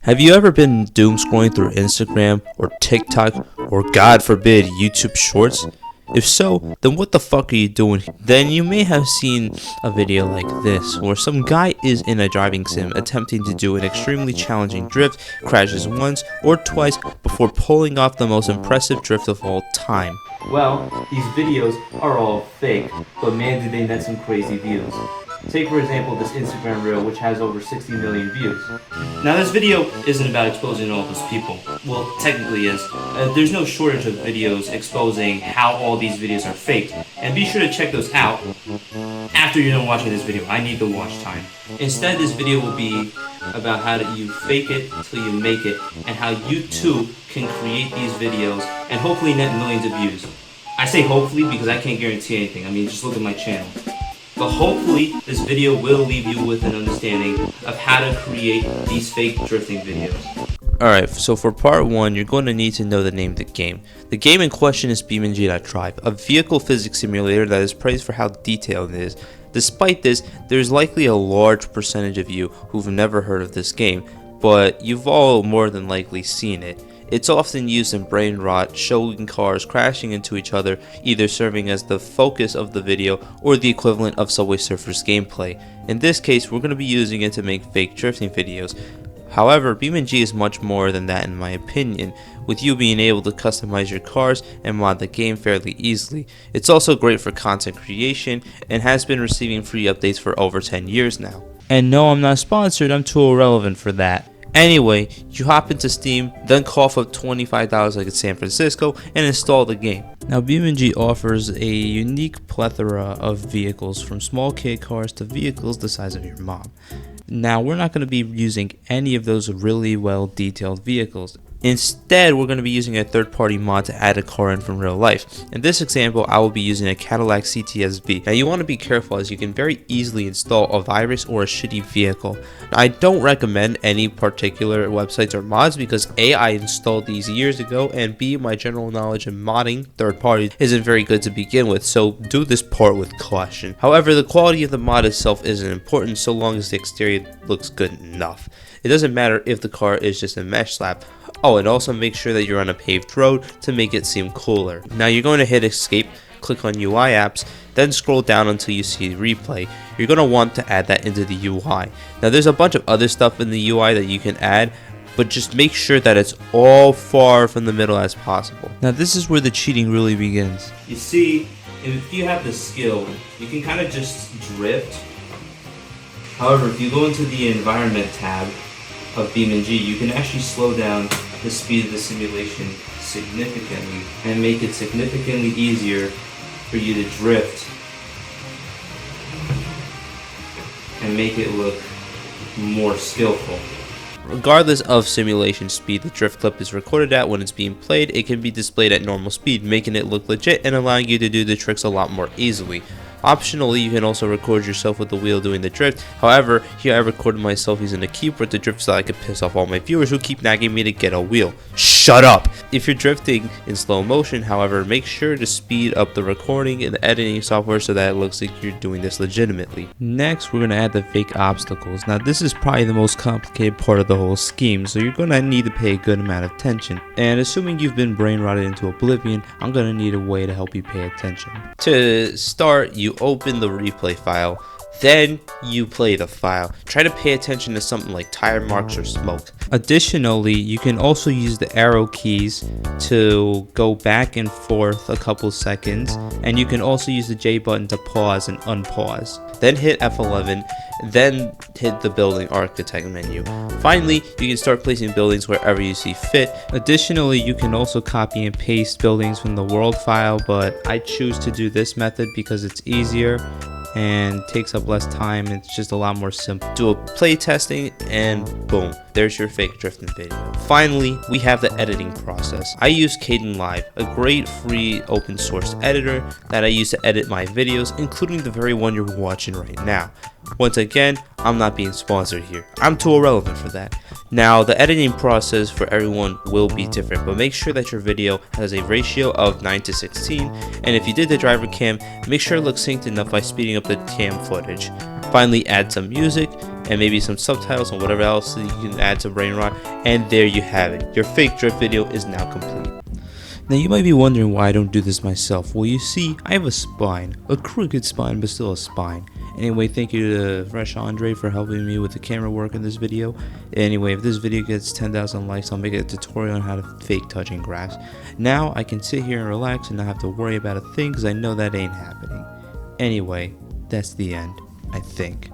Have you ever been doom scrolling through Instagram or TikTok or God forbid YouTube Shorts? If so, then what the fuck are you doing? Then you may have seen a video like this, where some guy is in a driving sim attempting to do an extremely challenging drift, crashes once or twice before pulling off the most impressive drift of all time. Well, these videos are all fake, but man did they net some crazy views. Take for example this Instagram reel which has over 60 million views. Now this video isn't about exposing all those people. Well, technically is. There's no shortage of videos exposing how all these videos are faked. And be sure to check those out after you're done watching this video. I need the watch time. Instead, this video will be about how you fake it till you make it, and how you too can create these videos and hopefully net millions of views. I say hopefully because I can't guarantee anything. I mean, just look at my channel. But hopefully, this video will leave you with an understanding of how to create these fake drifting videos. Alright, so for part 1, you're going to need to know the name of the game. The game in question is BeamNG.drive, a vehicle physics simulator that is praised for how detailed it is. Despite this, there's likely a large percentage of you who've never heard of this game, but you've all more than likely seen it. It's often used in brain rot, showing cars crashing into each other, either serving as the focus of the video or the equivalent of Subway Surfers gameplay. In this case, we're going to be using it to make fake drifting videos. However, BeamNG is much more than that in my opinion, with you being able to customize your cars and mod the game fairly easily. It's also great for content creation and has been receiving free updates for over 10 years now. And no, I'm not sponsored, I'm too irrelevant for that. Anyway, you hop into Steam, then cough up $25 like it's San Francisco, and install the game. Now BeamNG offers a unique plethora of vehicles, from small kid cars to vehicles the size of your mom. Now we're not going to be using any of those really well detailed vehicles. Instead, we're going to be using a third-party mod to add a car in from real life. In this example, I will be using a Cadillac CTS-V. Now you want to be careful, as you can very easily install a virus or a shitty vehicle. Now, I don't recommend any particular websites or mods because A, I installed these years ago, and B, my general knowledge in modding third parties isn't very good to begin with, so do this part with caution. However, the quality of the mod itself isn't important so long as the exterior looks good enough. It doesn't matter if the car is just a mesh slab. Oh, and also make sure that you're on a paved road to make it seem cooler. Now you're going to hit escape, click on UI apps, then scroll down until you see replay. You're going to want to add that into the UI. Now there's a bunch of other stuff in the UI that you can add, but just make sure that it's all far from the middle as possible. Now this is where the cheating really begins. You see, if you have the skill, you can kind of just drift. However, if you go into the environment tab of BeamNG, you can actually slow down the speed of the simulation significantly and make it significantly easier for you to drift and make it look more skillful. Regardless of simulation speed the drift clip is recorded at when it's being played, it can be displayed at normal speed, making it look legit and allowing you to do the tricks a lot more easily. Optionally, you can also record yourself with the wheel doing the drift. However, here I recorded myself using a keyboard to drift so I could piss off all my viewers who keep nagging me to get a wheel. Shut up! If you're drifting in slow motion, however, make sure to speed up the recording and the editing software so that it looks like you're doing this legitimately. Next, we're going to add the fake obstacles. Now this is probably the most complicated part of the whole scheme, so you're going to need to pay a good amount of attention. And assuming you've been brain rotted into oblivion, I'm going to need a way to help you pay attention. To start, you open the replay file, then you play the file. Try to pay attention to something like tire marks or smoke. Additionally, you can also use the arrow keys to go back and forth a couple seconds, and you can also use the J button to pause and unpause. Then hit F11, then hit the building architect menu. Finally, you can start placing buildings wherever you see fit. Additionally, you can also copy and paste buildings from the world file, but I choose to do this method because it's easier and takes up less time. It's just a lot more simple. Do a play testing and boom, there's your fake drifting video. Finally, we have the editing process. I use Kdenlive, a great free open source editor that I use to edit my videos, including the very one you're watching right now. Once again, I'm not being sponsored here. I'm too irrelevant for that. Now, the editing process for everyone will be different, but make sure that your video has a ratio of 9:16, and if you did the driver cam, make sure it looks synced enough by speeding up the cam footage. Finally, add some music, and maybe some subtitles and whatever else you can add to brain rot, and there you have it. Your fake drift video is now complete. Now you might be wondering why I don't do this myself. Well, you see, I have a spine, a crooked spine, but still a spine. Anyway, thank you to Fresh Andre for helping me with the camera work in this video. Anyway, if this video gets 10,000 likes, I'll make a tutorial on how to fake touching grass. Now I can sit here and relax and not have to worry about a thing because I know that ain't happening. Anyway, that's the end, I think.